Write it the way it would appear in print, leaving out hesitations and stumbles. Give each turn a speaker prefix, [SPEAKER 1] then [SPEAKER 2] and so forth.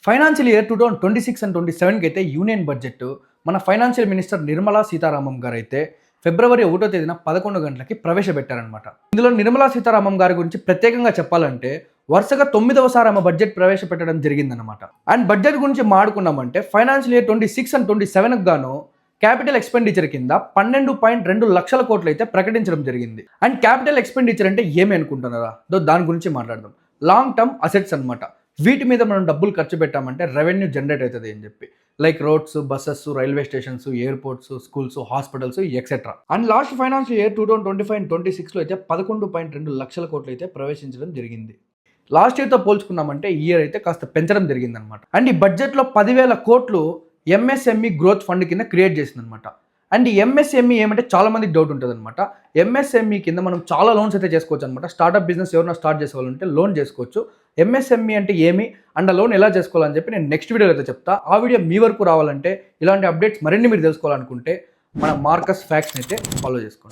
[SPEAKER 1] Financial year 2026 and 27కి అయితే union budget మన financial minister Nirmala Sitharaman గారు అయితే ఫిబ్రవరి 1వ తేదీన 11 గంటలకి ప్రవేశపెట్టారనమాట. ఇందులో నిర్మలా సీతారామన్ గారి గురించి ప్రత్యేకంగా చెప్పాలంటే వరుసగా 9వసారి ఆమె బడ్జెట్ ప్రవేశపెట్టడం జరిగిందనమాట. అండ్ బడ్జెట్ గురించి మాడుకున్నామంటే ఫైనాన్షియల్ ఇయర్ 26 అండ్ 27కి గాను క్యాపిటల్ ఎక్స్పెండిచర్ కింద 12.2 లక్షల కోట్లు అయితే ప్రకటించడం జరిగింది. అండ్ క్యాపిటల్ ఎక్స్పెండిచర్ అంటే ఏమి అనుకుంటున్నారా? దాని గురించి మాట్లాడదాం. లాంగ్ టర్మ్ అసెట్స్ అనమాట. వీటి మీద మనం డబ్బులు ఖర్చు పెట్టామంటే రెవెన్యూ జనరేట్ అవుతుంది అని చెప్పి, like roads, buses, railway stations, airports, schools, hospitals etcetera. And last financial year 2025 and 26లో అయితే 11.2 లక్షల కోట్లు అయితే ప్రవేశించడం జరిగింది. లాస్ట్ ఇయర్తో పోల్చుకున్నామంటే ఈ ఇయర్ అయితే కాస్త పెంచడం జరిగిందనమాట. అండ్ ఈ బడ్జెట్లో 10,000 కోట్లు ఎంఎస్ఎంఈ గ్రోత్ ఫండ్ కింద క్రియేట్ చేసిందనమాట. అండ్ ఈ ఎంఎస్ఎంఈ ఏమంటే చాలా మందికి డౌట్ ఉంటుంది అనమాట. ఎంఎస్ఎంఈ కింద మనం చాలా లోన్స్ అయితే చేసుకోవచ్చు అనమాట. స్టార్ట్అప్ బిజినెస్ ఎవరైనా స్టార్ట్ చేసుకోవాలంటే లోన్ చేసుకోవచ్చు. ఎంఎస్ఎంఈ అంటే ఏమి అండ్ ఆ లోన్ ఎలా చేసుకోవాలని చెప్పి నేను నెక్స్ట్ వీడియోలో అయితే చెప్తా. ఆ వీడియో మీ వరకు రావాలంటే, ఇలాంటి అప్డేట్స్ మరిన్ని మీరు తెలుసుకోవాలనుకుంటే మన మార్కస్ ఫ్యాక్ట్స్ని అయితే ఫాలో చేసుకోండి.